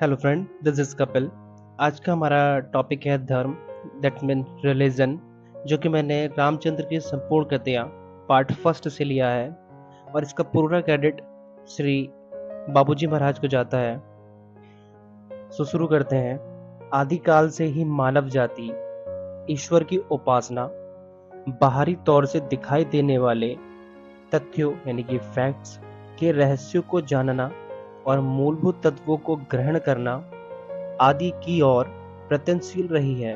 Hello friend, this is Kapil. आज का हमारा टॉपिक है धर्म, दैट मीन रिलीजन, जो कि मैंने रामचंद्र की संपूर्ण कृतियाँ पार्ट फर्स्ट से लिया है और इसका पूरा क्रेडिट श्री बाबूजी महाराज को जाता है। सो शुरू करते हैं। आदिकाल से ही मानव जाति ईश्वर की उपासना, बाहरी तौर से दिखाई देने वाले तथ्यों यानी कि फैक्ट्स के रहस्यों को जानना और मूलभूत तत्वों को ग्रहण करना आदि की ओर प्रयत्नशील रही है।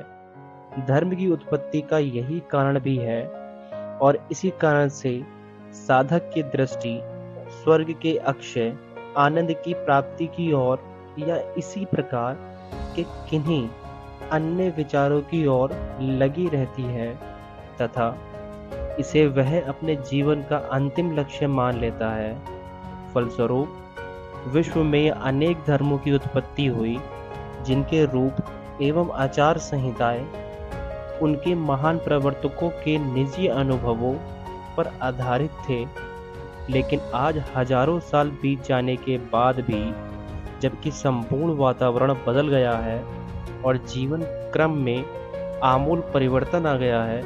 धर्म की उत्पत्ति का यही कारण भी है और इसी कारण से साधक की दृष्टि स्वर्ग के अक्षय आनंद की प्राप्ति की ओर या इसी प्रकार के किन्हीं अन्य विचारों की ओर लगी रहती है तथा इसे वह अपने जीवन का अंतिम लक्ष्य मान लेता है। फलस्वरूप विश्व में अनेक धर्मों की उत्पत्ति हुई, जिनके रूप एवं आचार संहिताएं उनके महान प्रवर्तकों के निजी अनुभवों पर आधारित थे। लेकिन आज हजारों साल बीत जाने के बाद भी, जबकि संपूर्ण वातावरण बदल गया है और जीवन क्रम में आमूल परिवर्तन आ गया है,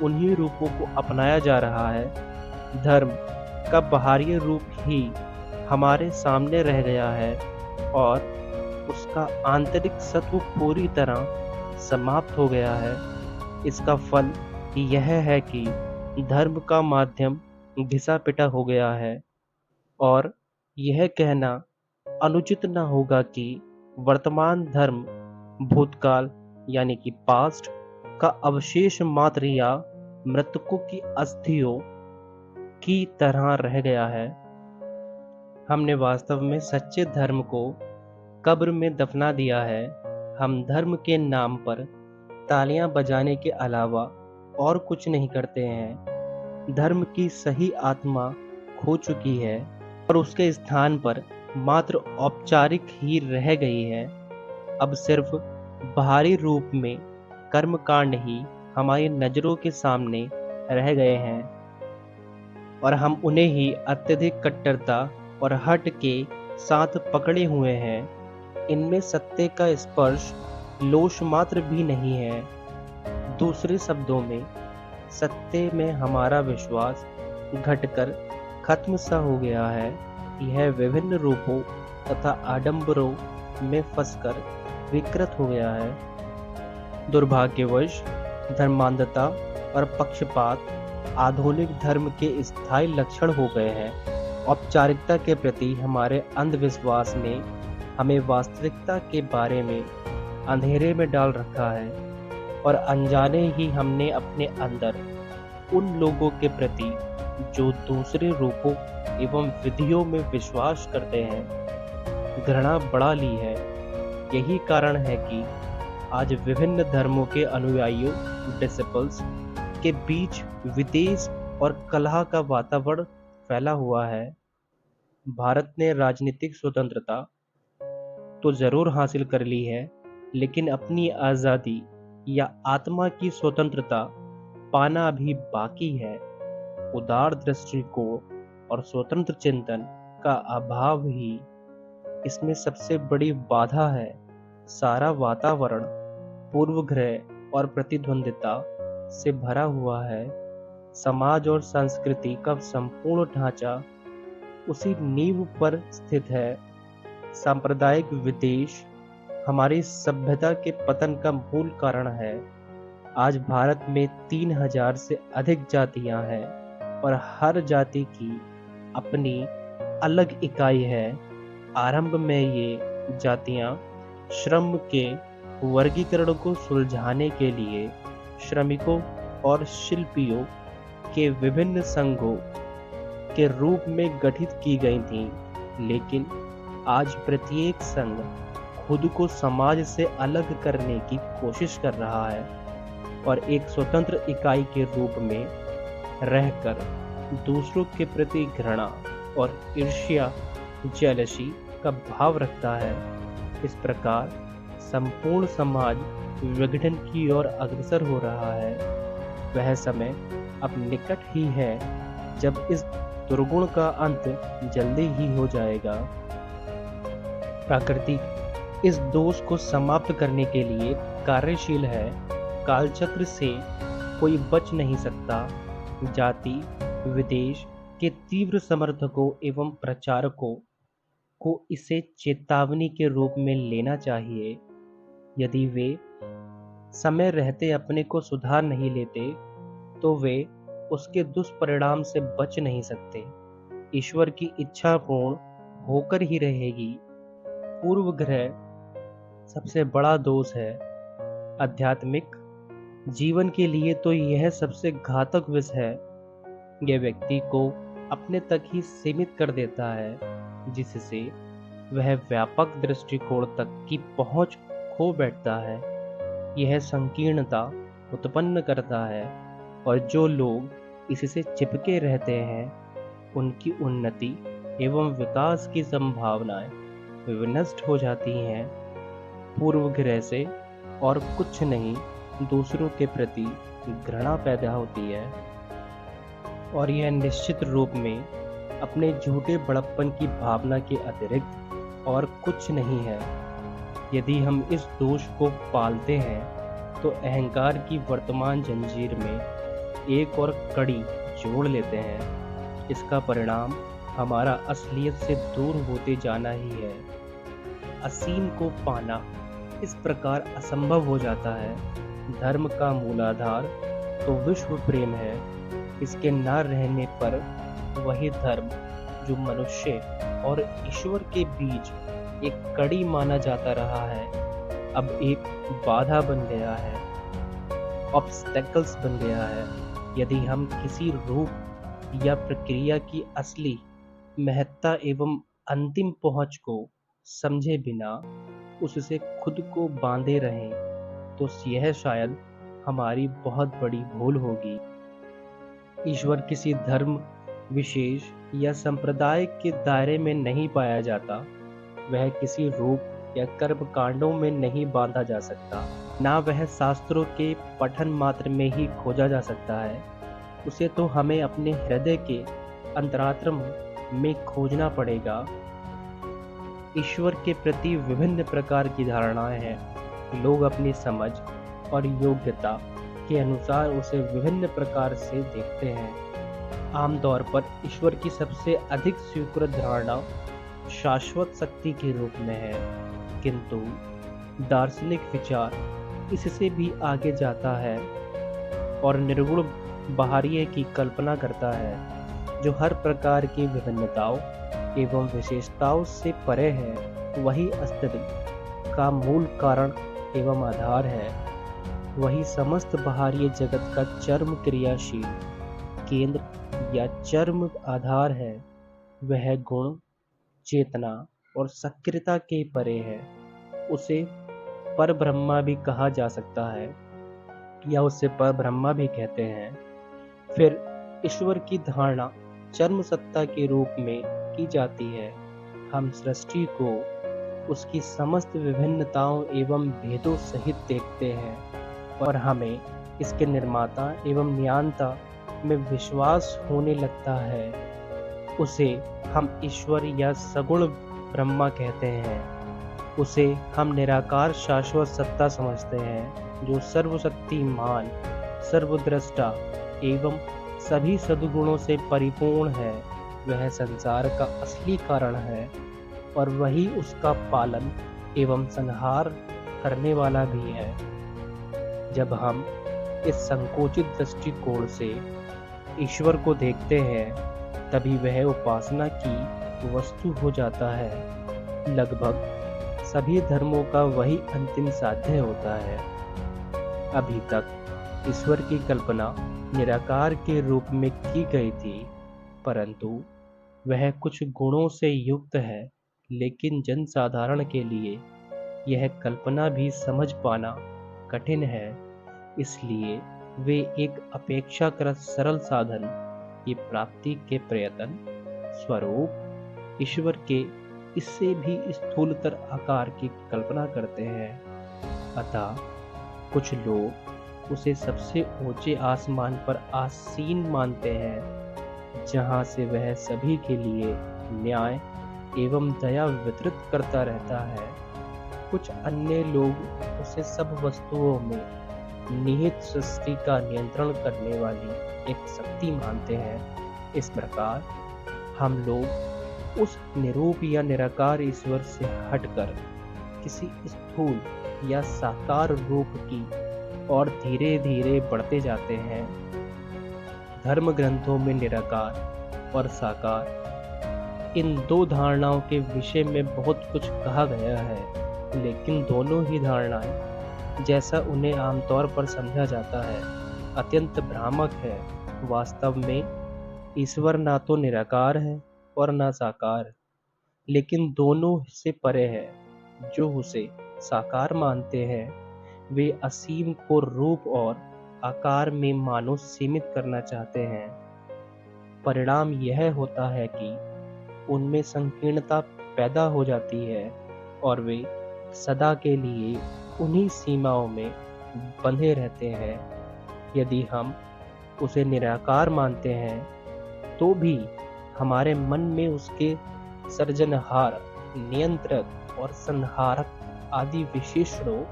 उन्हीं रूपों को अपनाया जा रहा है। धर्म का बाहरी रूप ही हमारे सामने रह गया है और उसका आंतरिक सत्व पूरी तरह समाप्त हो गया है। इसका फल यह है कि धर्म का माध्यम घिसा पिटा हो गया है और यह कहना अनुचित न होगा कि वर्तमान धर्म भूतकाल यानी कि पास्ट का अवशेष मात्र या मृतकों की अस्थियों की तरह रह गया है। हमने वास्तव में सच्चे धर्म को कब्र में दफना दिया है। हम धर्म के नाम पर तालियां बजाने के अलावा और कुछ नहीं करते हैं। धर्म की सही आत्मा खो चुकी है और उसके स्थान पर मात्र औपचारिक ही रह गई है। अब सिर्फ बाहरी रूप में कर्मकांड ही हमारी नजरों के सामने रह गए हैं और हम उन्हें ही अत्यधिक कट्टरता और हट के साथ पकड़े हुए हैं। इनमें सत्य का स्पर्श लोश मात्र भी नहीं है। दूसरे शब्दों में, सत्य में हमारा विश्वास घटकर खत्म सा हो गया है। यह विभिन्न रूपों तथा आडंबरों में फंसकर विकृत हो गया है। दुर्भाग्यवश धर्मांधता और पक्षपात आधुनिक धर्म के स्थायी लक्षण हो गए हैं। औपचारिकता के प्रति हमारे अंधविश्वास ने हमें वास्तविकता के बारे में अंधेरे में डाल रखा है और अनजाने ही हमने अपने अंदर उन लोगों के प्रति जो दूसरे रूपों एवं विधियों में विश्वास करते हैं घृणा बढ़ा ली है। यही कारण है कि आज विभिन्न धर्मों के अनुयायियों डिसिपल्स के बीच विदेश और कलह का वातावरण फैला हुआ है। भारत ने राजनीतिक स्वतंत्रता तो जरूर हासिल कर ली है, लेकिन अपनी आज़ादी या आत्मा की स्वतंत्रता पाना अभी बाकी है। उदार दृष्टिकोण और स्वतंत्र चिंतन का अभाव ही इसमें सबसे बड़ी बाधा है। सारा वातावरण पूर्वग्रह और प्रतिद्वंदिता से भरा हुआ है। समाज और संस्कृति का संपूर्ण ढांचा उसी नींव पर स्थित है। सांप्रदायिक विद्वेष हमारी सभ्यता के पतन का मूल कारण है। आज भारत में 3000 से अधिक जातियां हैं और हर जाति की अपनी अलग इकाई है। आरंभ में ये जातियां श्रम के वर्गीकरण को सुलझाने के लिए श्रमिकों और शिल्पियों के विभिन्न संघों के रूप में गठित की गई थीं, लेकिन आज प्रत्येक संघ खुद को समाज से अलग करने की कोशिश कर रहा है और एक स्वतंत्र इकाई के रूप में रहकर दूसरों के प्रति घृणा और ईर्ष्या जेलसी का भाव रखता है। इस प्रकार संपूर्ण समाज विघटन की ओर अग्रसर हो रहा है। वह समय अब निकट ही है जब इस दुर्गुण का अंत जल्दी ही हो जाएगा। प्रकृति इस दोष को समाप्त करने के लिए कार्यशील है। कालचक्र से कोई बच नहीं सकता। जाति विदेश के तीव्र समर्थकों एवं प्रचारकों को इसे चेतावनी के रूप में लेना चाहिए। यदि वे समय रहते अपने को सुधार नहीं लेते तो वे उसके दुष्परिणाम से बच नहीं सकते। ईश्वर की इच्छा पूर्ण होकर ही रहेगी। पूर्व ग्रह सबसे बड़ा दोष है। आध्यात्मिक जीवन के लिए तो यह सबसे घातक विष है। यह व्यक्ति को अपने तक ही सीमित कर देता है, जिससे वह व्यापक दृष्टिकोण तक की पहुंच खो बैठता है। यह संकीर्णता उत्पन्न करता है और जो लोग इससे चिपके रहते हैं उनकी उन्नति एवं विकास की संभावनाएं विनष्ट हो जाती हैं। पूर्व ग्रह से और कुछ नहीं दूसरों के प्रति घृणा पैदा होती है और यह निश्चित रूप में अपने झूठे बड़प्पन की भावना के अतिरिक्त और कुछ नहीं है। यदि हम इस दोष को पालते हैं तो अहंकार की वर्तमान जंजीर में एक और कड़ी जोड़ लेते हैं। इसका परिणाम हमारा असलियत से दूर होते जाना ही है। असीम को पाना इस प्रकार असंभव हो जाता है। धर्म का मूलाधार तो विश्व प्रेम है। इसके न रहने पर वही धर्म जो मनुष्य और ईश्वर के बीच एक कड़ी माना जाता रहा है, अब एक बाधा बन गया है, ऑब्स्टेकल्स बन गया है। यदि हम किसी रूप या प्रक्रिया की असली महत्ता एवं अंतिम पहुंच को समझे बिना उससे खुद को बांधे रहें तो यह शायद हमारी बहुत बड़ी भूल होगी। ईश्वर किसी धर्म विशेष या संप्रदाय के दायरे में नहीं पाया जाता। वह किसी रूप या कर्म कांडों में नहीं बांधा जा सकता। ना वह शास्त्रों के पठन मात्र में ही खोजा जा सकता है। उसे तो हमें अपने हृदय के अंतरात्म में खोजना पड़ेगा। ईश्वर के प्रति विभिन्न प्रकार की धारणाएं हैं। लोग अपनी समझ और योग्यता के अनुसार उसे विभिन्न प्रकार से देखते हैं। आमतौर पर ईश्वर की सबसे अधिक स्वीकृत धारणा शाश्वत शक्ति के रूप में है, किंतु दार्शनिक विचार इससे भी आगे जाता है और निर्गुण बाहरी की कल्पना करता है, जो हर प्रकार की विभिन्नताओं एवं विशेषताओं से परे है। वही अस्तित्व का मूल कारण एवं आधार है। वही समस्त बाहरी जगत का चरम क्रियाशील केंद्र या चरम आधार है। वह गुण, चेतना और सक्रियता के परे है। उसे परब्रह्मा भी कहा जा सकता है या उसे परब्रह्मा भी कहते हैं। फिर ईश्वर की धारणा चरम सत्ता के रूप में की जाती है। हम सृष्टि को उसकी समस्त विभिन्नताओं एवं भेदों सहित देखते हैं और हमें इसके निर्माता एवं नियंता में विश्वास होने लगता है। उसे हम ईश्वर या सगुण ब्रह्मा कहते हैं। उसे हम निराकार शाश्वत सत्ता समझते हैं, जो सर्वशक्तिमान, सर्वद्रष्टा एवं सभी सद्गुणों से परिपूर्ण है। वह संसार का असली कारण है और वही उसका पालन एवं संहार करने वाला भी है। जब हम इस संकोचित दृष्टिकोण से ईश्वर को देखते हैं, तभी वह उपासना की वस्तु हो जाता है। लगभग सभी धर्मों का वही अंतिम साध्य होता है। अभी तक ईश्वर की कल्पना निराकार के रूप में की गई थी, परंतु वह कुछ गुणों से युक्त है, लेकिन जनसाधारण के लिए यह कल्पना भी समझ पाना कठिन है। इसलिए वे एक अपेक्षाकृत सरल साधन की प्राप्ति के प्रयत्न स्वरूप ईश्वर के इससे भी स्थूलतर आकार की कल्पना करते हैं। अतः कुछ लोग उसे सबसे ऊंचे आसमान पर आसीन मानते हैं, जहां से वह सभी के लिए न्याय एवं दया वितरित करता रहता है। कुछ अन्य लोग उसे सब वस्तुओं में निहित सृष्टि का नियंत्रण करने वाली एक शक्ति मानते हैं। इस प्रकार हम लोग उस निरूप या निराकार ईश्वर से हटकर किसी स्थूल या साकार रूप की और धीरे धीरे बढ़ते जाते हैं। धर्म ग्रंथों में निराकार और साकार इन दो धारणाओं के विषय में बहुत कुछ कहा गया है, लेकिन दोनों ही धारणाएं, जैसा उन्हें आमतौर पर समझा जाता है, अत्यंत भ्रामक है। वास्तव में ईश्वर ना तो निराकार है और ना साकार, लेकिन दोनों से परे है। जो उसे साकार मानते हैं वे असीम को रूप और आकार में मानो सीमित करना चाहते हैं। परिणाम यह होता है कि उनमें संकीर्णता पैदा हो जाती है और वे सदा के लिए उन्हीं सीमाओं में बंधे रहते हैं। यदि हम उसे निराकार मानते हैं तो भी हमारे मन में उसके सर्जनहार, नियंत्रक और संहारक आदि विशेषणों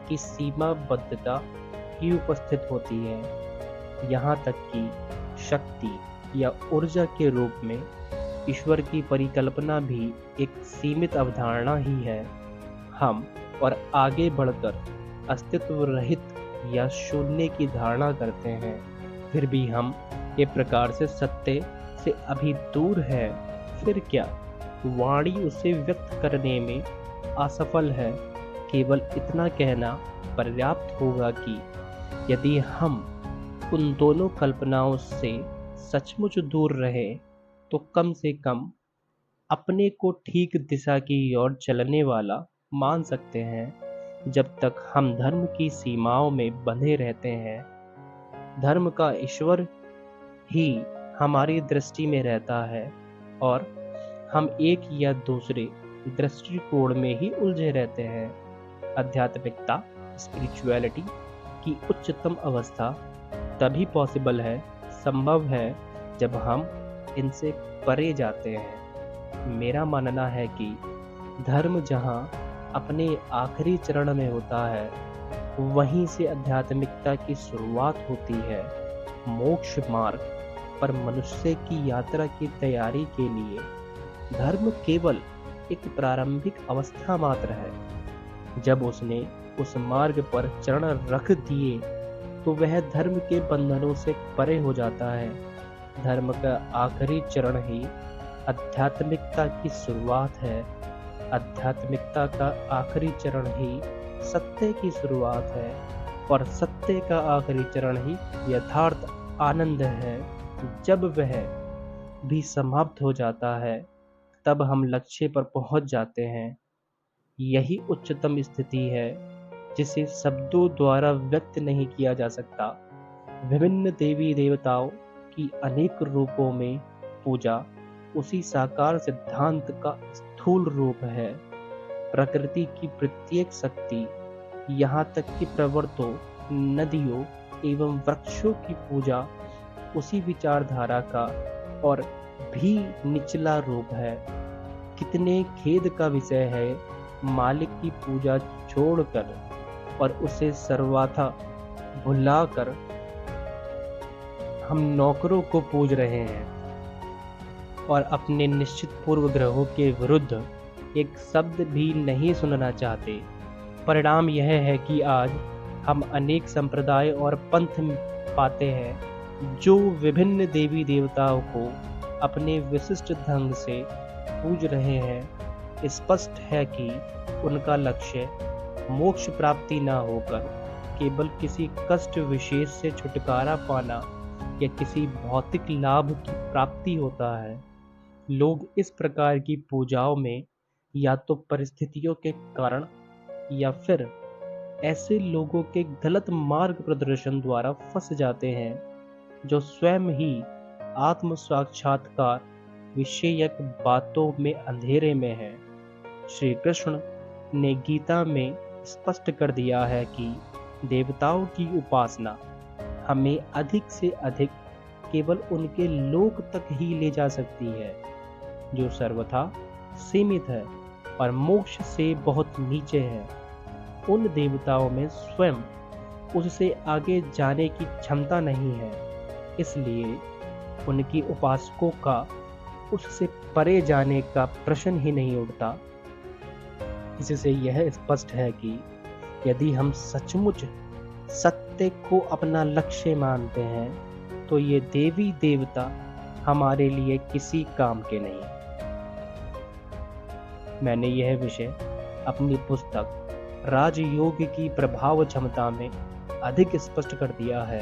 की सीमाबद्धता ही उपस्थित होती है। यहाँ तक कि शक्ति या ऊर्जा के रूप में ईश्वर की परिकल्पना भी एक सीमित अवधारणा ही है। हम और आगे बढ़कर अस्तित्व रहित या शून्य की धारणा करते हैं, फिर भी हम ये प्रकार से सत्य से अभी दूर है। फिर क्या वाणी उसे व्यक्त करने में असफल है? केवल इतना कहना पर्याप्त होगा कि यदि हम उन दोनों कल्पनाओं से सचमुच दूर रहे तो कम से कम अपने को ठीक दिशा की ओर चलने वाला मान सकते हैं। जब तक हम धर्म की सीमाओं में बंधे रहते हैं, धर्म का ईश्वर ही हमारी दृष्टि में रहता है और हम एक या दूसरे दृष्टिकोण में ही उलझे रहते हैं। आध्यात्मिकता, स्पिरिचुअलिटी की उच्चतम अवस्था तभी पॉसिबल है, संभव है, जब हम इनसे परे जाते हैं। मेरा मानना है कि धर्म जहाँ अपने आखिरी चरण में होता है, वहीं से आध्यात्मिकता की शुरुआत होती है। मोक्ष मार्ग पर मनुष्य की यात्रा की तैयारी के लिए धर्म केवल एक प्रारंभिक अवस्था मात्र है। जब उसने उस मार्ग पर चरण रख दिए तो वह धर्म के बंधनों से परे हो जाता है। धर्म का आखिरी चरण ही आध्यात्मिकता की शुरुआत है। आध्यात्मिकता का आखिरी चरण ही सत्य की शुरुआत है और सत्य का आखिरी चरण ही यथार्थ आनंद है। जब वह भी समाप्त हो जाता है, तब हम लक्ष्य पर पहुंच जाते हैं। यही उच्चतम स्थिति है जिसे शब्दों द्वारा व्यक्त नहीं किया जा सकता। विभिन्न देवी देवताओं की अनेक रूपों में पूजा उसी साकार सिद्धांत का स्थूल रूप है। प्रकृति की प्रत्येक शक्ति, यहाँ तक कि पर्वतों, नदियों एवं वृक्षों की पूजा उसी विचारधारा का और भी निचला रूप है। कितने खेद का विषय है, मालिक की पूजा छोड़कर और उसे सर्वथा भुलाकर हम नौकरों को पूज रहे हैं और अपने निश्चित पूर्व ग्रहों के विरुद्ध एक शब्द भी नहीं सुनना चाहते। परिणाम यह है कि आज हम अनेक संप्रदाय और पंथ पाते हैं जो विभिन्न देवी देवताओं को अपने विशिष्ट ढंग से पूज रहे हैं। स्पष्ट है कि उनका लक्ष्य मोक्ष प्राप्ति न होकर केवल किसी कष्ट विशेष से छुटकारा पाना या किसी भौतिक लाभ की प्राप्ति होता है। लोग इस प्रकार की पूजाओं में या तो परिस्थितियों के कारण या फिर ऐसे लोगों के गलत मार्ग प्रदर्शन द्वारा फंस जाते हैं जो स्वयं ही आत्म साक्षात्कार विषयक बातों में अंधेरे में है। श्री कृष्ण ने गीता में स्पष्ट कर दिया है कि देवताओं की उपासना हमें अधिक से अधिक केवल उनके लोक तक ही ले जा सकती है जो सर्वथा सीमित है और मोक्ष से बहुत नीचे है। उन देवताओं में स्वयं उससे आगे जाने की क्षमता नहीं है, इसलिए उनकी उपासकों का उससे परे जाने का प्रश्न ही नहीं उठता। इससे यह स्पष्ट है कि यदि हम सचमुच सत्य को अपना लक्ष्य मानते हैं तो ये देवी देवता हमारे लिए किसी काम के नहीं। मैंने यह विषय अपनी पुस्तक राजयोग की प्रभाव क्षमता में अधिक स्पष्ट कर दिया है।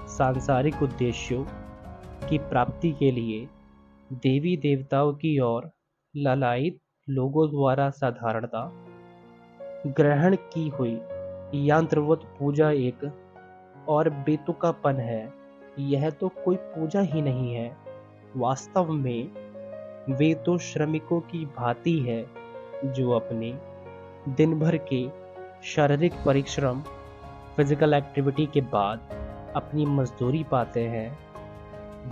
सांसारिक उद्देश्यों की प्राप्ति के लिए देवी देवताओं की ओर ललायित लोगों द्वारा साधारणता ग्रहण की हुई यंत्रवत पूजा एक और बेतुकापन है। यह तो कोई पूजा ही नहीं है। वास्तव में वे तो श्रमिकों की भांति है जो अपने दिन भर के शारीरिक परिश्रम फिजिकल एक्टिविटी के बाद अपनी मजदूरी पाते हैं,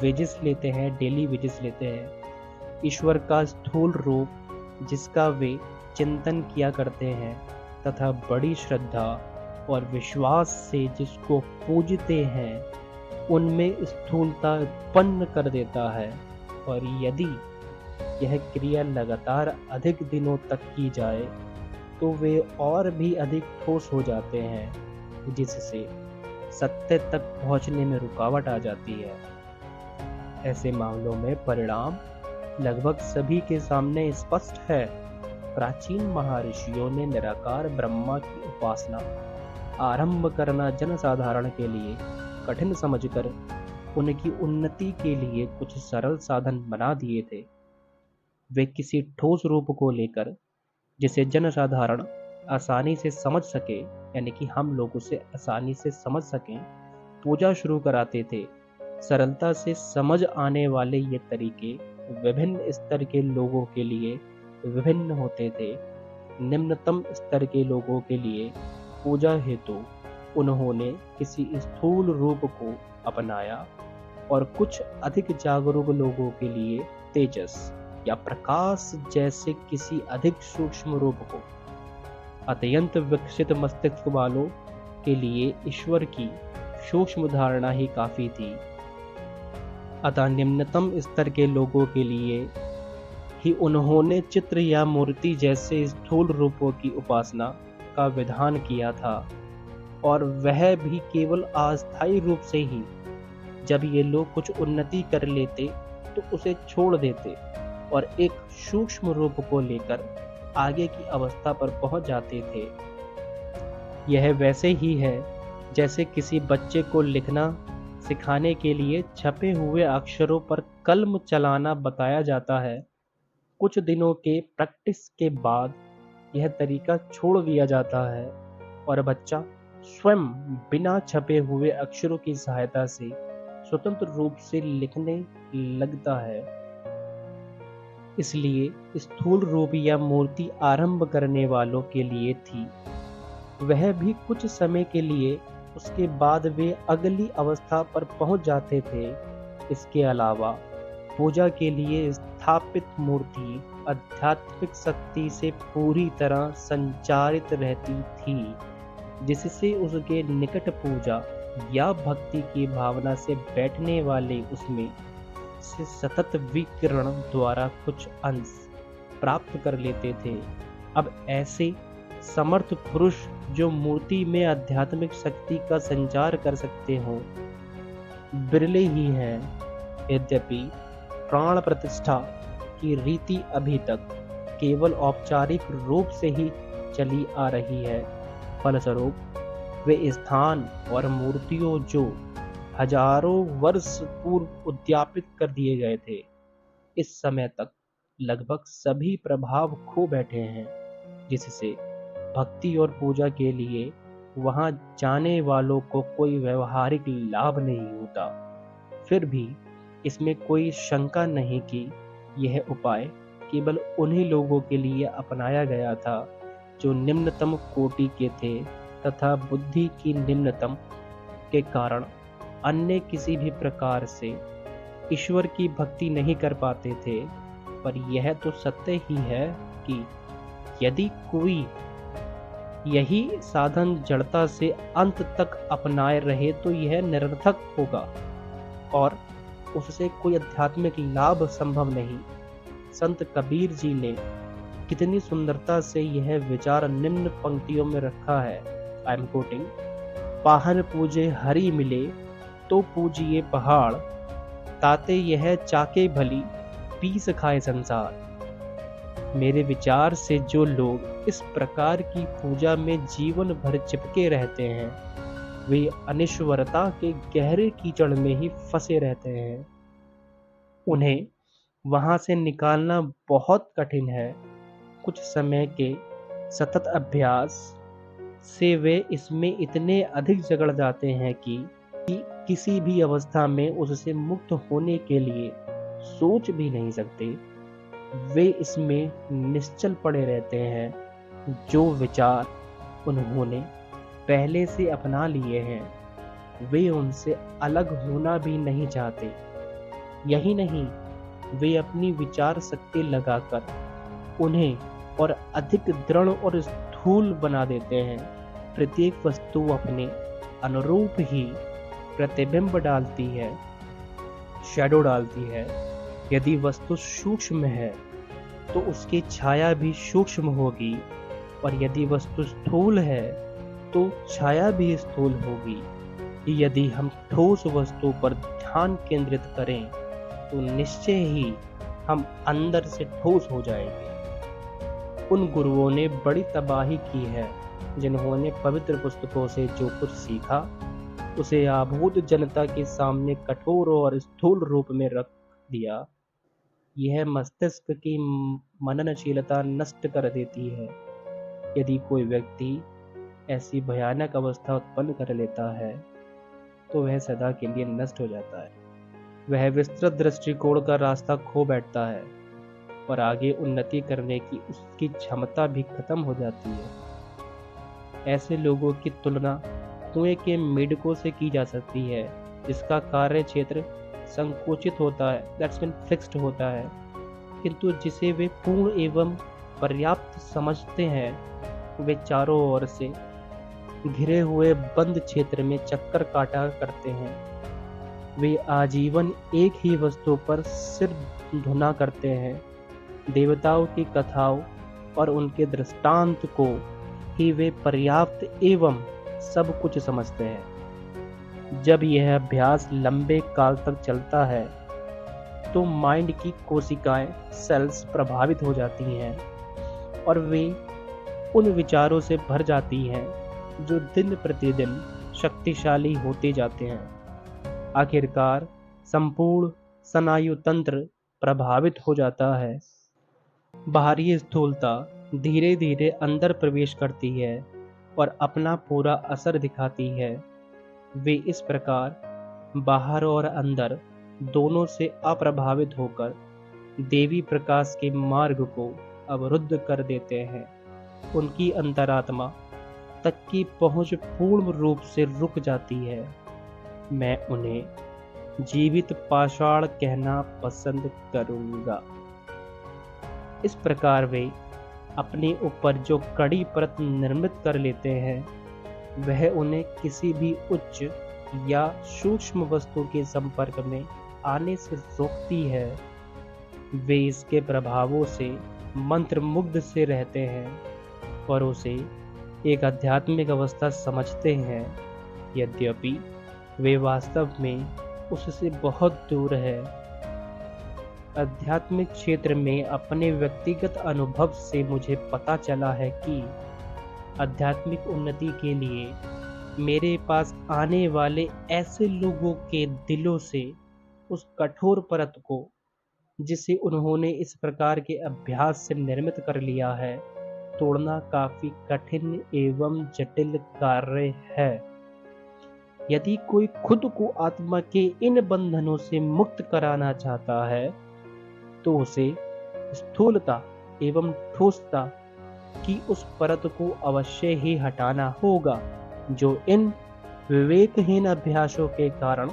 वेजेस लेते हैं, डेली वेजेस लेते हैं। ईश्वर का स्थूल रूप जिसका वे चिंतन किया करते हैं तथा बड़ी श्रद्धा और विश्वास से जिसको पूजते हैं, उनमें स्थूलता उत्पन्न कर देता है। और यदि यह क्रिया लगातार अधिक दिनों तक की जाए तो वे और भी अधिक ठोस हो जाते हैं, जिससे सत्य तक पहुंचने में रुकावट आ जाती है। ऐसे मामलों में परिणाम लगभग सभी के सामने स्पष्ट है। प्राचीन महर्षियों ने निराकार ब्रह्मा की उपासना आरंभ करना जनसाधारण के लिए कठिन समझकर उनकी उन्नति के लिए कुछ सरल साधन बना दिए थे। वे किसी ठोस रूप को लेकर जिसे जनसाधारण आसानी से समझ सके, यानी कि हम लोग उसे आसानी से समझ सकें, पूजा शुरू कराते थे। सरलता से समझ आने वाले ये तरीके विभिन्न स्तर के लोगों के लिए विभिन्न होते थे। निम्नतम स्तर के लोगों के लिए पूजा हेतु उन्होंने किसी स्थूल रूप को अपनाया और कुछ अधिक जागरूक लोगों के लिए तेजस या प्रकाश जैसे किसी अधिक सूक्ष्म रूप को, अत्यंत विकसित मस्तिष्क वालों के लिए ईश्वर की सूक्ष्म धारणा ही काफी थी। अतः निम्नतम स्तर के लोगों के लिए ही उन्होंने चित्र या मूर्ति जैसे स्थूल रूपों की उपासना का विधान किया था, और वह भी केवल अस्थायी रूप से ही। जब ये लोग कुछ उन्नति कर लेते तो उसे छोड़ देते और एक सूक्ष्म रूप को लेकर आगे की अवस्था पर पहुंच जाते थे। यह वैसे ही है जैसे किसी बच्चे को लिखना सिखाने के लिए छपे हुए अक्षरों पर कलम चलाना बताया जाता है। कुछ दिनों के प्रैक्टिस के बाद यह तरीका छोड़ दिया जाता है और बच्चा स्वयं बिना छपे हुए अक्षरों की सहायता से स्वतंत्र रूप से लिखने लगता है। इसलिए स्थूल रूप या मूर्ति आरंभ करने वालों के लिए थी, वह भी कुछ समय के लिए, उसके बाद वे अगली अवस्था पर पहुंच जाते थे। इसके अलावा पूजा के लिए स्थापित मूर्ति आध्यात्मिक शक्ति से पूरी तरह संचारित रहती थी, जिससे उसके निकट पूजा या भक्ति की भावना से बैठने वाले उसमें से सतत विकिरण द्वारा कुछ अंश प्राप्त कर लेते थे। अब ऐसे समर्थ पुरुष जो मूर्ति में आध्यात्मिक शक्ति का संचार कर सकते हों बिरले ही हैं। यद्यपि प्राण प्रतिष्ठा की रीति अभी तक केवल औपचारिक रूप से ही चली आ रही है, फलस्वरूप वे स्थान और मूर्तियों जो हजारों वर्ष पूर्व उद्यापित कर दिए गए थे, इस समय तक लगभग सभी प्रभाव खो बैठे हैं, जिससे भक्ति और पूजा के लिए वहां जाने वालों को कोई व्यवहारिक लाभ नहीं होता। फिर भी इसमें कोई शंका नहीं कि यह उपाय केवल उन्हीं लोगों के लिए अपनाया गया था जो निम्नतम कोटि के थे तथा बुद्धि की निम्नतम के कारण अन्य किसी भी प्रकार से ईश्वर की भक्ति नहीं कर पाते थे। पर यह तो सत्य ही है कि यदि कोई यही साधन जड़ता से अंत तक अपनाए रहे तो यह निरर्थक होगा और उससे कोई आध्यात्मिक लाभ संभव नहीं। संत कबीर जी ने कितनी सुंदरता से यह विचार निम्न पंक्तियों में रखा है। आई एम कोटिंग, पाहन पूजे हरि मिले तो पूजिए पहाड़, ताते यह चाके भली पीस खाए संसार। मेरे विचार से जो लोग इस प्रकार की पूजा में जीवन भर चिपके रहते हैं वे अनिश्वरता के गहरे कीचड़ में ही फंसे रहते हैं। उन्हें वहां से निकालना बहुत कठिन है। कुछ समय के सतत अभ्यास से वे इसमें इतने अधिक जकड़ जाते हैं कि किसी भी अवस्था में उससे मुक्त होने के लिए सोच भी नहीं सकते। वे इसमें निश्चल पड़े रहते हैं। जो विचार उन्होंने पहले से अपना लिए हैं वे उनसे अलग होना भी नहीं चाहते। यही नहीं, वे अपनी विचार शक्ति लगाकर उन्हें और अधिक दृढ़ और स्थूल बना देते हैं। प्रत्येक वस्तु अपने अनुरूप ही प्रतिबिंब डालती है, शैडो डालती है। यदि वस्तु सूक्ष्म है तो उसकी छाया भी सूक्ष्म होगी और यदि वस्तु स्थूल है तो छाया भी स्थूल होगी। यदि हम ठोस वस्तु पर ध्यान केंद्रित करें तो निश्चय ही हम अंदर से ठोस हो जाएंगे। उन गुरुओं ने बड़ी तबाही की है जिन्होंने पवित्र पुस्तकों से जो कुछ सीखा उसे आभूत जनता के सामने कठोर और स्थूल रूप में रख दिया। यह मस्तिष्क की मननशीलता नष्ट कर देती है। यदि कोई व्यक्ति ऐसी भयानक अवस्था उत्पन्न कर लेता है तो वह सदा के लिए नष्ट हो जाता है। वह विस्तृत दृष्टिकोण का रास्ता खो बैठता है और आगे उन्नति करने की उसकी क्षमता भी खत्म हो जाती है। ऐसे लोगों की तुलना कुएं के मेढकों से की जा सकती है जिसका कार्य क्षेत्र संकुचित होता है, दैट्स मीन फिक्स्ड होता है, किंतु जिसे वे पूर्ण एवं पर्याप्त समझते हैं वे चारों ओर से घिरे हुए बंद क्षेत्र में चक्कर काटा करते हैं। वे आजीवन एक ही वस्तु पर सिर धुना करते हैं। देवताओं की कथाओं और उनके दृष्टांत को ही वे पर्याप्त एवं सब कुछ समझते हैं। जब यह अभ्यास लंबे काल तक चलता है तो माइंड की कोशिकाएं, सेल्स प्रभावित हो जाती हैं और वे उन विचारों से भर जाती हैं जो दिन प्रतिदिन शक्तिशाली होते जाते हैं। आखिरकार संपूर्ण स्नायु तंत्र प्रभावित हो जाता है। बाहरी स्थूलता धीरे धीरे अंदर प्रवेश करती है और अपना पूरा असर दिखाती है। वे इस प्रकार बाहर और अंदर दोनों से अप्रभावित होकर देवी प्रकाश के मार्ग को अवरुद्ध कर देते हैं। उनकी अंतरात्मा तक की पहुंच पूर्ण रूप से रुक जाती है। मैं उन्हें जीवित पाषाण कहना पसंद करूंगा। इस प्रकार वे अपने ऊपर जो कड़ी परत निर्मित कर लेते हैं वह उन्हें किसी भी उच्च या सूक्ष्म वस्तु के संपर्क में आने से रोकती है। वे इसके प्रभावों से मंत्रमुग्ध से रहते हैं और उसे एक आध्यात्मिक अवस्था समझते हैं, यद्यपि वे वास्तव में उससे बहुत दूर है। आध्यात्मिक क्षेत्र में अपने व्यक्तिगत अनुभव से मुझे पता चला है कि आध्यात्मिक उन्नति के लिए मेरे पास आने वाले ऐसे लोगों के दिलों से उस कठोर परत को, जिसे उन्होंने इस प्रकार के अभ्यास से निर्मित कर लिया है, तोड़ना काफी कठिन एवं जटिल कार्य है। यदि कोई खुद को आत्मा के इन बंधनों से मुक्त कराना चाहता है तो उसे स्थूलता एवं ठोसता की उस परत को अवश्य ही हटाना होगा जो इन विवेकहीन अभ्यासों के कारण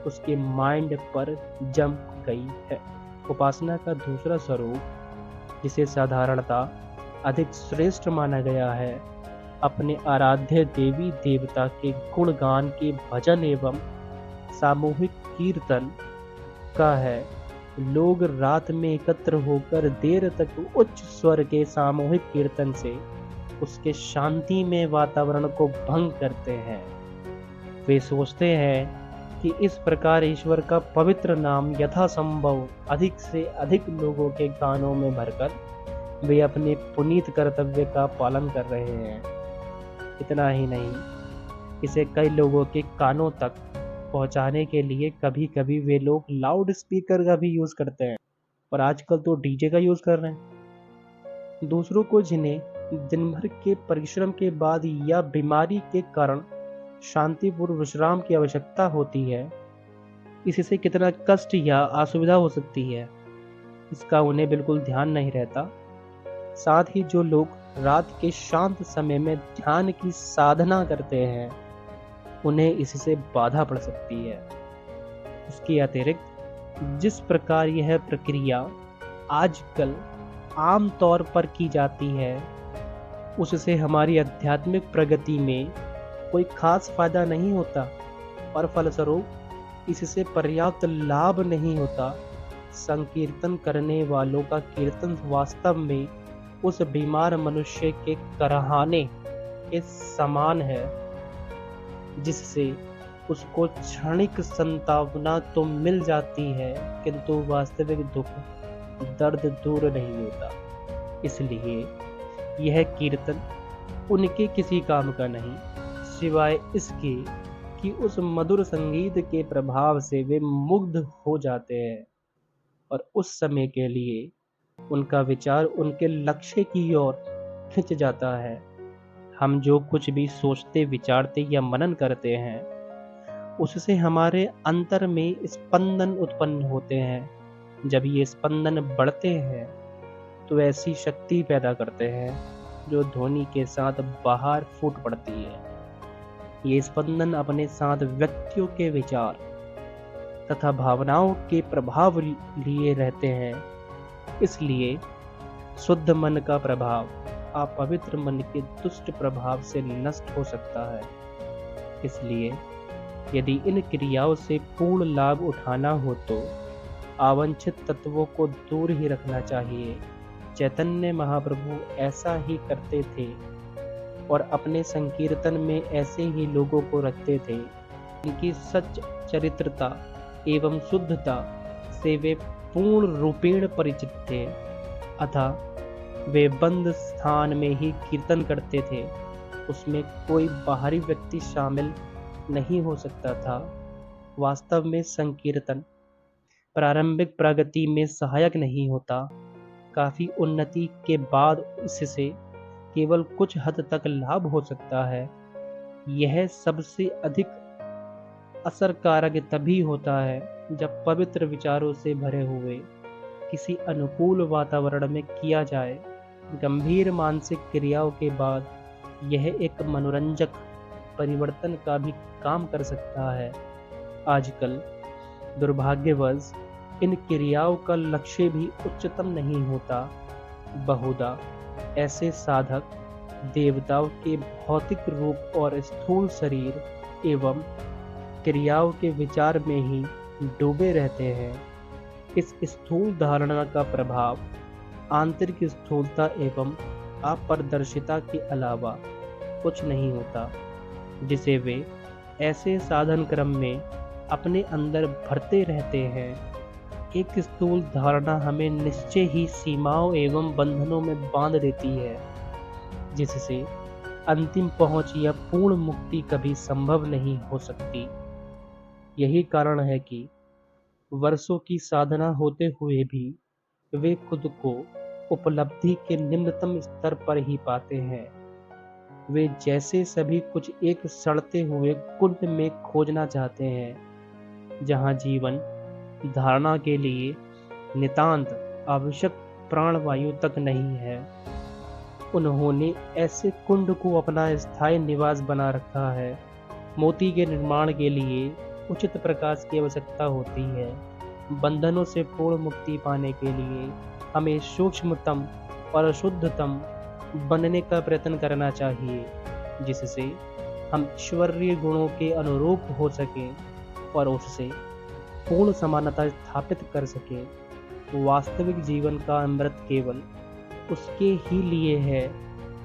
उसके माइंड पर जम गई है। उपासना का दूसरा स्वरूप, जिसे साधारणता अधिक श्रेष्ठ माना गया है। अपने आराध्य देवी देवता के गुणगान के भजन एवं सामूहिक कीर्तन का है। लोग रात में एकत्र होकर देर तक उच्च स्वर के सामूहिक कीर्तन से उसके शांति में वातावरण को भंग करते हैं। वे सोचते हैं कि इस प्रकार ईश्वर का पवित्र नाम यथासंभव अधिक से अधिक लोगों के कानों में भरकर वे अपने पुनीत कर्तव्य का पालन कर रहे हैं। इतना ही नहीं, इसे कई लोगों के कानों तक पहुंचाने के लिए कभी कभी वे लोग लाउड स्पीकर का भी यूज करते हैं, और आजकल तो डीजे का यूज कर रहे हैं। दूसरों को जिन्हें दिन भर के परिश्रम के बाद या बीमारी के कारण शांतिपूर्ण विश्राम की आवश्यकता होती है, इससे कितना कष्ट या असुविधा हो सकती है, इसका उन्हें बिल्कुल ध्यान नहीं रहता। साथ ही जो लोग रात के शांत समय में ध्यान की साधना करते हैं, उन्हें इससे बाधा पड़ सकती है। इसके अतिरिक्त जिस प्रकार यह प्रक्रिया आजकल आम तौर पर की जाती है, उससे हमारी आध्यात्मिक प्रगति में कोई खास फायदा नहीं होता, और फलस्वरूप इससे पर्याप्त लाभ नहीं होता। संकीर्तन करने वालों का कीर्तन वास्तव में उस बीमार मनुष्य के कराहने के समान है, जिससे उसको क्षणिक संतावना तो मिल जाती है, किंतु वास्तविक दुख दर्द दूर नहीं होता। इसलिए यह कीर्तन उनके किसी काम का नहीं, सिवाय इसके कि उस मधुर संगीत के प्रभाव से वे मुग्ध हो जाते हैं, और उस समय के लिए उनका विचार उनके लक्ष्य की ओर खिंच जाता है। हम जो कुछ भी सोचते, विचारते या मनन करते हैं, उससे हमारे अंतर में स्पंदन उत्पन्न होते हैं। जब ये स्पंदन बढ़ते हैं तो ऐसी शक्ति पैदा करते हैं जो ध्वनि के साथ बाहर फूट पड़ती है। ये स्पंदन अपने साथ व्यक्तियों के विचार तथा भावनाओं के प्रभाव लिए रहते हैं। इसलिए शुद्ध मन का प्रभाव अपवित्र मन के दुष्ट प्रभाव से नष्ट हो सकता है। इसलिए यदि इन क्रियाओं से पूर्ण लाभ उठाना हो तो अवांछित तत्वों को दूर ही रखना चाहिए। चैतन्य महाप्रभु ऐसा ही करते थे और अपने संकीर्तन में ऐसे ही लोगों को रखते थे। इनकी सच चरित्रता एवं शुद्धता से वे पूर्ण रूपेण परिचित थे, अतः वे बंद स्थान में ही कीर्तन करते थे। उसमें कोई बाहरी व्यक्ति शामिल नहीं हो सकता था। वास्तव में संकीर्तन प्रारंभिक प्रगति में सहायक नहीं होता। काफी उन्नति के बाद इससे केवल कुछ हद तक लाभ हो सकता है। यह सबसे अधिक असरकारक तभी होता है जब पवित्र विचारों से भरे हुए किसी अनुकूल वातावरण में किया जाए। गंभीर मानसिक क्रियाओं के बाद यह एक मनोरंजक परिवर्तन का भी काम कर सकता है। आजकल दुर्भाग्यवश इन क्रियाओं का लक्ष्य भी उच्चतम नहीं होता। बहुधा ऐसे साधक देवताओं के भौतिक रूप और स्थूल शरीर एवं क्रियाओं के विचार में ही डूबे रहते हैं। इस स्थूल धारणा का प्रभाव आंतरिक स्थूलता एवं अपारदर्शिता के अलावा कुछ नहीं होता, जिसे वे ऐसे साधन क्रम में अपने अंदर भरते रहते हैं। एक स्थूल धारणा हमें निश्चय ही सीमाओं एवं बंधनों में बांध देती है, जिससे अंतिम पहुंच या पूर्ण मुक्ति कभी संभव नहीं हो सकती। यही कारण है कि वर्षों की साधना होते हुए भी वे खुद को उपलब्धि के निम्नतम स्तर पर ही पाते हैं। वे जैसे सभी कुछ एक सड़ते हुए कुंड में खोजना चाहते हैं, जहां जीवन धारणा के लिए नितांत आवश्यक प्राणवायु तक नहीं है। उन्होंने ऐसे कुंड को अपना स्थायी निवास बना रखा है। मोती के निर्माण के लिए उचित प्रकाश की आवश्यकता होती है। बंधनों से पूर्ण मुक्ति पाने के लिए हमें सूक्ष्मतम और शुद्धतम बनने का प्रयत्न करना चाहिए, जिससे हम ईश्वरीय गुणों के अनुरूप हो सकें और उससे पूर्ण समानता स्थापित कर सकें। वास्तविक जीवन का अमृत केवल उसके ही लिए है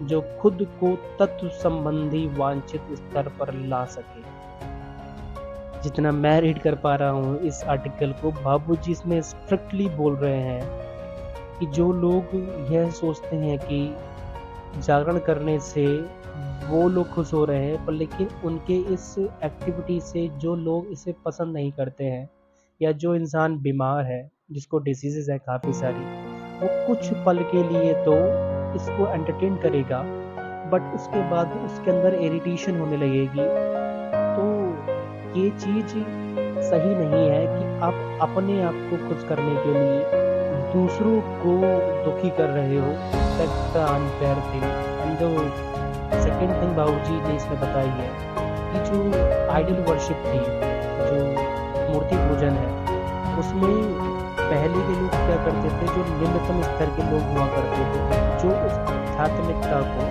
जो खुद को तत्व संबंधी वांछित स्तर पर ला सके। जितना मैं रीड कर पा रहा हूँ इस आर्टिकल को, बाबूजी इसमें स्ट्रिक्टली बोल रहे हैं कि जो लोग यह सोचते हैं कि जागरण करने से वो लोग खुश हो रहे हैं, पर लेकिन उनके इस एक्टिविटी से जो लोग इसे पसंद नहीं करते हैं, या जो इंसान बीमार है, जिसको डिसीजेज है काफ़ी सारी, वो कुछ पल के लिए तो इसको एंटरटेन करेगा, बट उसके बाद उसके अंदर इरिटेशन होने लगेगी। तो ये चीज़ सही नहीं है कि आप अपने आप को खुश करने के लिए दूसरों को दुखी कर रहे हो। That's the unfair thing. And जो सेकेंड थिंग बाबूजी ने इसमें बताई है कि जो आइडल वर्शिप थी, जो मूर्ति पूजन है, उसमें पहले के लोग क्या करते थे, जो निम्नतम स्तर के लोग हुआ करते थे, जो उस आध्यात्मिकता को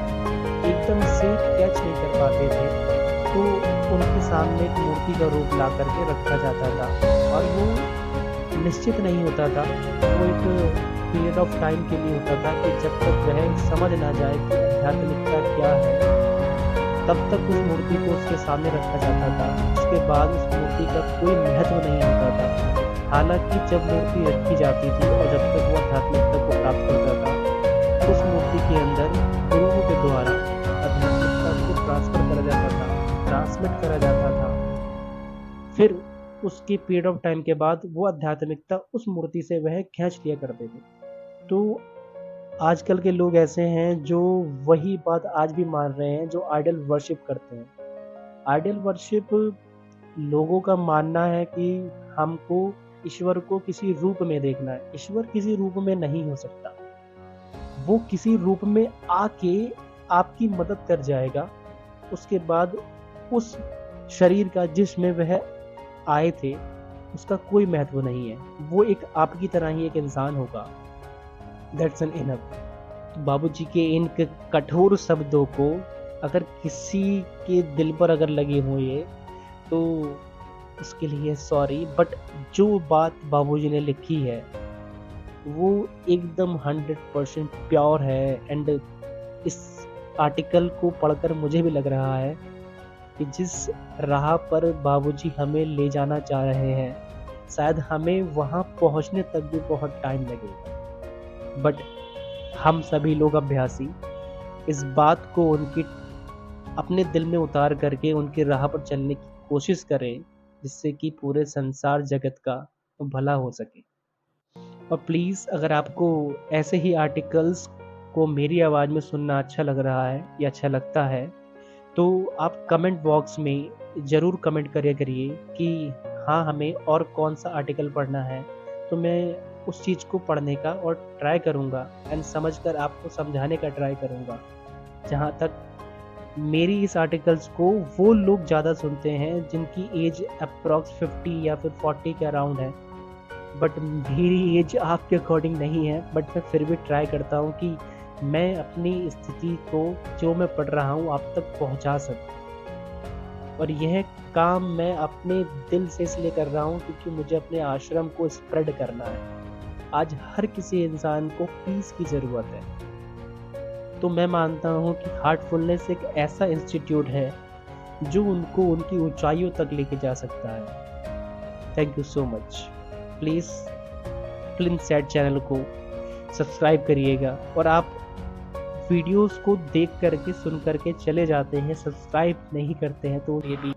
एकदम से कैच नहीं कर पाते थे, तो उनके सामने एक मूर्ति का रूप ला करके रखा जाता था, और वो निश्चित नहीं होता था, वो एक पीरियड ऑफ टाइम के लिए होता था कि जब तक वह समझ ना जाए कि आध्यात्मिकता क्या है, तब तक उस मूर्ति को उसके सामने रखा जाता था। उसके बाद उस मूर्ति का कोई महत्व नहीं होता था। हालांकि जब मूर्ति रखी जाती थी और जब तक वो आध्यात्मिकता को प्राप्त करता था, उस मूर्ति के अंदर गुरुओं के द्वारा आध्यात्मिकता को ट्रांसफर करा जाता था, ट्रांसमिट करा जाता था। फिर उसके पीरियड ऑफ टाइम के बाद वो आध्यात्मिकता उस मूर्ति से वह खींच लिया करते थे। तो आजकल के लोग ऐसे हैं जो वही बात आज भी मान रहे हैं, जो आइडल वर्शिप करते हैं। आइडल वर्शिप लोगों का मानना है कि हमको ईश्वर को किसी रूप में देखना है। ईश्वर किसी रूप में नहीं हो सकता, वो किसी रूप में आके आपकी मदद कर जाएगा। उसके बाद उस शरीर का जिसमें वह आए थे उसका कोई महत्व नहीं है, वो एक आपकी तरह ही एक इंसान होगा। That's an enough. बाबूजी के इन कठोर शब्दों को अगर किसी के दिल पर अगर लगे हो ये, तो उसके लिए सॉरी, बट जो बात बाबूजी ने लिखी है वो एकदम 100% प्योर है। एंड इस आर्टिकल को पढ़कर मुझे भी लग रहा है कि जिस राह पर बाबूजी हमें ले जाना चाह रहे हैं, शायद हमें वहाँ पहुँचने तक भी बहुत टाइम लगेगा, बट हम सभी लोग अभ्यासी इस बात को उनकी अपने दिल में उतार करके उनकी राह पर चलने की कोशिश करें, जिससे कि पूरे संसार जगत का भला हो सके। और प्लीज़, अगर आपको ऐसे ही आर्टिकल्स को मेरी आवाज़ में सुनना अच्छा लग रहा है या अच्छा लगता है, तो आप कमेंट बॉक्स में ज़रूर कमेंट करिए कि हाँ, हमें और कौन सा आर्टिकल पढ़ना है, तो मैं उस चीज़ को पढ़ने का और ट्राई करूँगा एंड समझकर आपको समझाने का ट्राई करूँगा। जहाँ तक मेरी इस आर्टिकल्स को वो लोग ज़्यादा सुनते हैं जिनकी एज अप्रॉक्स 50 या फिर 40 के अराउंड है, बट मेरी एज आपके अकॉर्डिंग नहीं है, बट मैं फिर भी ट्राई करता हूँ कि मैं अपनी स्थिति को जो मैं पढ़ रहा हूँ आप तक पहुँचा सकूँ। और यह काम मैं अपने दिल से इसलिए कर रहा हूँ क्योंकि मुझे अपने आश्रम को स्प्रेड करना है। आज हर किसी इंसान को पीस की ज़रूरत है। तो मैं मानता हूँ कि हार्टफुलनेस एक ऐसा इंस्टीट्यूट है जो उनको उनकी ऊंचाइयों तक लेके जा सकता है। Thank you so much. Please film set channel को सब्सक्राइब करिएगा, और आप वीडियोस को देख करके सुन करके चले जाते हैं, सब्सक्राइब नहीं करते हैं, तो ये भी